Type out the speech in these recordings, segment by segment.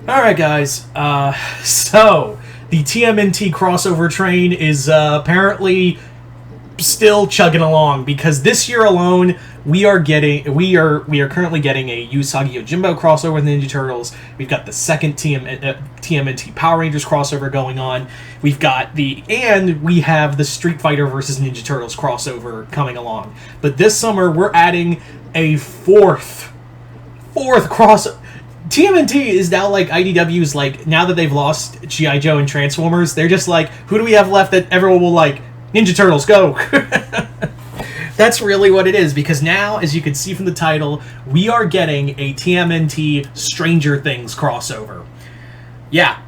Alright, guys. So, the TMNT crossover train is apparently still chugging along because this year alone we are currently getting a Usagi Yojimbo crossover with Ninja Turtles. We've got the second TMNT Power Rangers crossover going on. We have the Street Fighter versus Ninja Turtles crossover coming along. But this summer we're adding a fourth crossover. TMNT is now like IDW's, like, now that they've lost G.I. Joe and Transformers, they're just like, who do we have left that everyone will like? Ninja Turtles, go! That's really what it is, because now, as you can see from the title, we are getting a TMNT Stranger Things crossover. Yeah.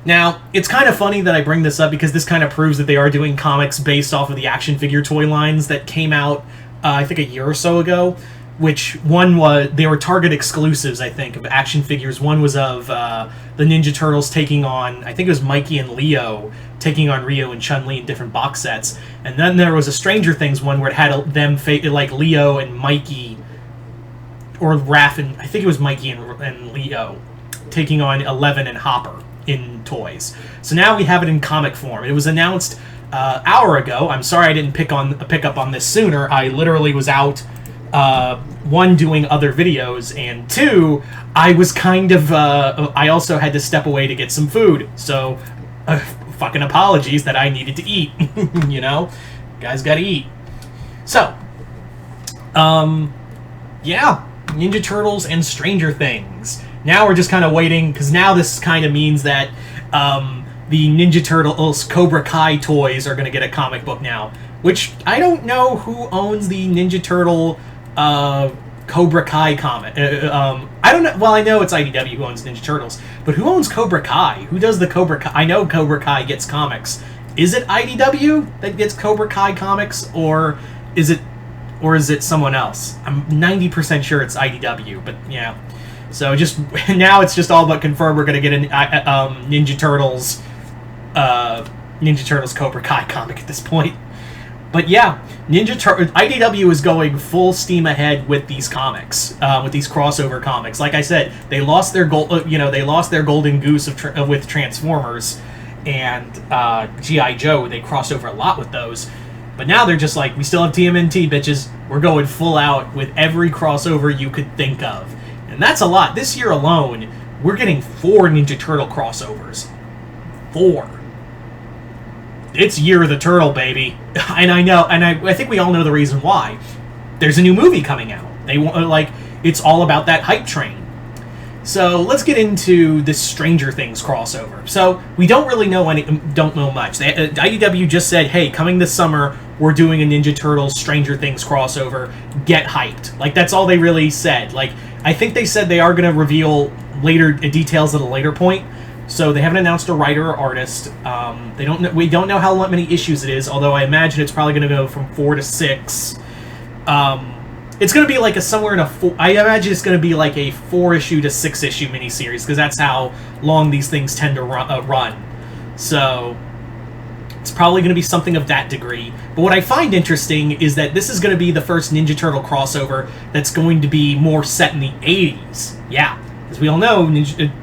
Now, it's kind of funny that I bring this up, because this kind of proves that they are doing comics based off of the action figure toy lines that came out, I think a year or so ago. Which one was, they were Target exclusives, I think, of action figures. One was of the Ninja Turtles taking on, I think it was Mikey and Leo, taking on Ryo and Chun-Li in different box sets. And then there was a Stranger Things one where it had them, like Leo and Mikey, or Raph and, I think it was Mikey and Leo, taking on Eleven and Hopper in toys. So now we have it in comic form. It was announced hour ago. I'm sorry I didn't pick up on this sooner. I literally was out, one, doing other videos, and two, I was kind of, I also had to step away to get some food, so, fucking apologies that I needed to eat, you know? Guys gotta eat. So, yeah, Ninja Turtles and Stranger Things. Now we're just kind of waiting, because now this kind of means that, the Ninja Turtles Cobra Kai toys are going to get a comic book now, which I don't know who owns the Ninja Turtle Cobra Kai comic. I don't know. Well, I know it's IDW who owns Ninja Turtles, but who owns Cobra Kai? Who does the Cobra Kai? I know Cobra Kai gets comics. Is it IDW that gets Cobra Kai comics, or is it someone else? I'm 90% sure it's IDW, but yeah. So just now it's just all but confirmed we're going to get a Ninja Turtles Cobra Kai comic at this point. But yeah, IDW is going full steam ahead with these comics, with these crossover comics. Like I said, they lost their golden goose with Transformers and G.I. Joe. They crossed over a lot with those, but now they're just like, we still have TMNT, bitches. We're going full out with every crossover you could think of, and that's a lot. This year alone, we're getting 4 Ninja Turtle crossovers. 4. It's Year of the Turtle, baby. And I know, and I think we all know the reason why. There's a new movie coming out. They want, like, it's all about that hype train. So let's get into this Stranger Things crossover. So we don't really know don't know much. IDW just said, hey, coming this summer, we're doing a Ninja Turtles Stranger Things crossover. Get hyped. Like, that's all they really said. Like, I think they said they are going to reveal later details at a later point. So they haven't announced a writer or artist. We don't know how many issues it is, although I imagine it's probably going to go from 4 to 6. It's going to be like I imagine it's going to be like a 4-issue to 6-issue miniseries, because that's how long these things tend to run. So it's probably going to be something of that degree. But what I find interesting is that this is going to be the first Ninja Turtle crossover that's going to be more set in the 80s. Yeah. As we all know,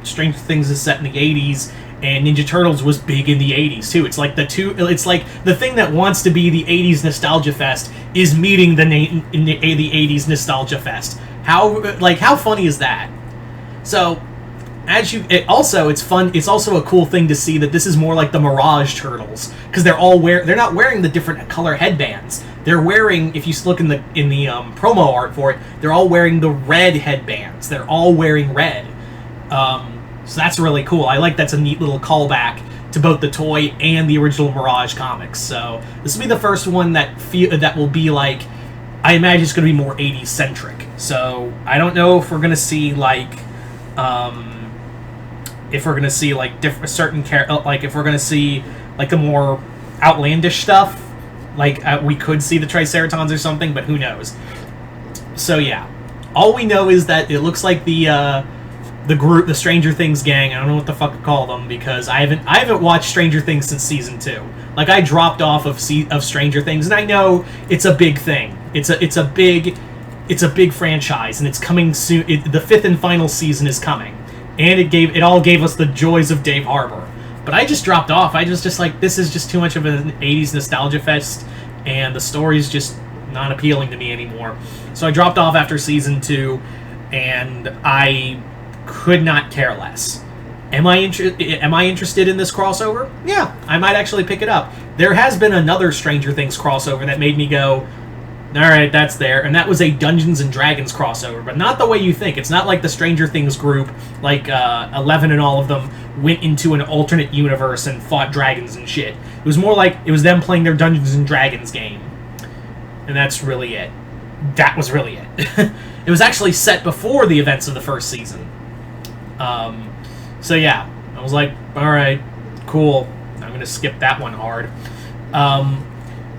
Stranger Things is set in the 80s, and Ninja Turtles was big in the 80s too. It's like the thing that wants to be the 80s nostalgia fest is meeting the 80s nostalgia fest. How funny is that? So, it's fun. It's also a cool thing to see that this is more like the Mirage Turtles, because they're not wearing the different color headbands. They're wearing, if you look in the promo art for it, they're all wearing the red headbands. They're all wearing red. So that's really cool. I like that's a neat little callback to both the toy and the original Mirage comics. So this will be the first one that will be like, I imagine it's going to be more 80s centric. So I don't know if we're going to see like if we're going to see like if we're going to see like the more outlandish stuff. Like, we could see the Triceratons or something, but who knows? So, yeah. All we know is that it looks like the group, the Stranger Things gang, I don't know what the fuck to call them, because I haven't watched Stranger Things since Season 2. Like, I dropped off of Stranger Things, and I know it's a big thing. It's a big franchise, and it's coming soon. The 5th and final season is coming. and it all gave us the joys of Dave Harbour. But I just dropped off. I was just like, this is just too much of an 80s nostalgia fest, and the story's just not appealing to me anymore. So I dropped off after season 2, and I could not care less. Am I interested in this crossover? Yeah, I might actually pick it up. There has been another Stranger Things crossover that made me go, alright, that's there, and that was a Dungeons & Dragons crossover, but not the way you think. It's not like the Stranger Things group, like 11 and all of them, went into an alternate universe and fought dragons and shit. It was more like it was them playing their Dungeons & Dragons game. And that's really it. That was really it. It was actually set before the events of the first season. So yeah, I was like, alright, cool. I'm going to skip that one hard.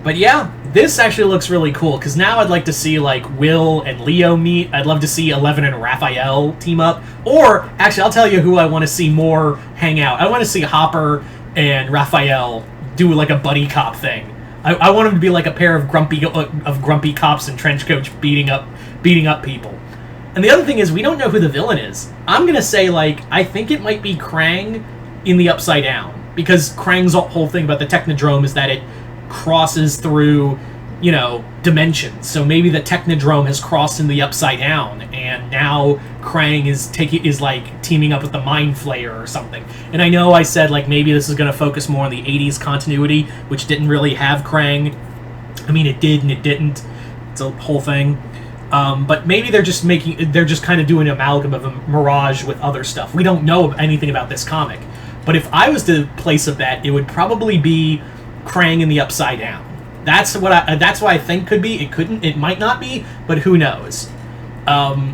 But yeah, this actually looks really cool, because now I'd like to see, like, Will and Leo meet. I'd love to see Eleven and Raphael team up. Or, actually, I'll tell you who I want to see more hang out. I want to see Hopper and Raphael do, like, a buddy cop thing. I want them to be like a pair of grumpy cops in trench coats beating up people. And the other thing is, we don't know who the villain is. I'm going to say, like, I think it might be Krang in the Upside Down. Because Krang's whole thing about the Technodrome is that it crosses through, you know, dimensions. So maybe the Technodrome has crossed into the Upside Down, and now Krang is like teaming up with the Mind Flayer or something. And I know I said, like, maybe this is going to focus more on the 80s continuity, which didn't really have Krang. I mean, it did and it didn't. It's a whole thing. But maybe they're just kind of doing an amalgam of a mirage with other stuff. We don't know anything about this comic. But if I was to place a bet, it would probably be Krang in the Upside Down. That's what I think could be. It might not be, but who knows?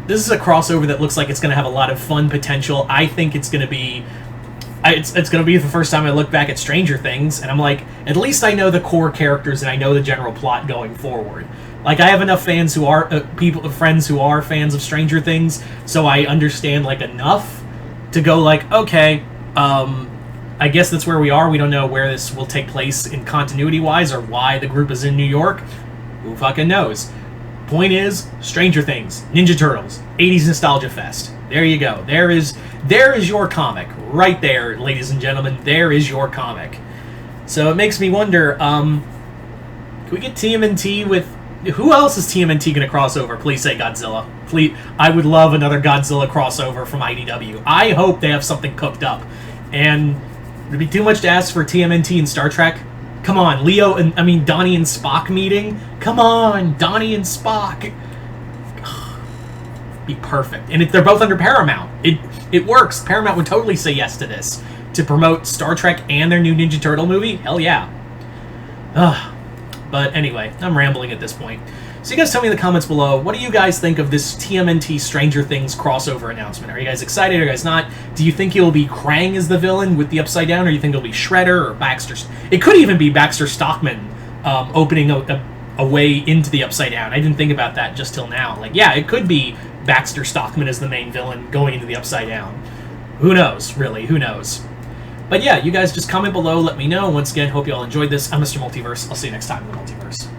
This is a crossover that looks like it's going to have a lot of fun potential. I think it's going to be it's going to be the first time I look back at Stranger Things, and I'm like, at least I know the core characters and I know the general plot going forward. Like, I have enough fans who are friends who are fans of Stranger Things, so I understand, like, enough to go, like, okay, I guess that's where we are. We don't know where this will take place in continuity-wise or why the group is in New York. Who fucking knows? Point is, Stranger Things, Ninja Turtles, 80s Nostalgia Fest. There you go. There is your comic. Right there, ladies and gentlemen. There is your comic. So it makes me wonder, can we get TMNT with... Who else is TMNT going to cross over? Please say Godzilla. Please, I would love another Godzilla crossover from IDW. I hope they have something cooked up. And would it be too much to ask for TMNT and Star Trek? Come on, Donnie and Spock meeting? Come on, Donnie and Spock. Be perfect. And if they're both under Paramount, it works. Paramount would totally say yes to this. To promote Star Trek and their new Ninja Turtle movie? Hell yeah. But anyway, I'm rambling at this point. So you guys tell me in the comments below, what do you guys think of this TMNT Stranger Things crossover announcement? Are you guys excited? Are you guys not? Do you think it will be Krang as the villain with the Upside Down, or do you think it'll be Shredder or Baxter? It could even be Baxter Stockman opening a way into the Upside Down. I didn't think about that just till now. Like, yeah, it could be Baxter Stockman as the main villain going into the Upside Down. Who knows, really? Who knows? But yeah, you guys just comment below, let me know. Once again, hope you all enjoyed this. I'm Mr. Multiverse. I'll see you next time in the Multiverse.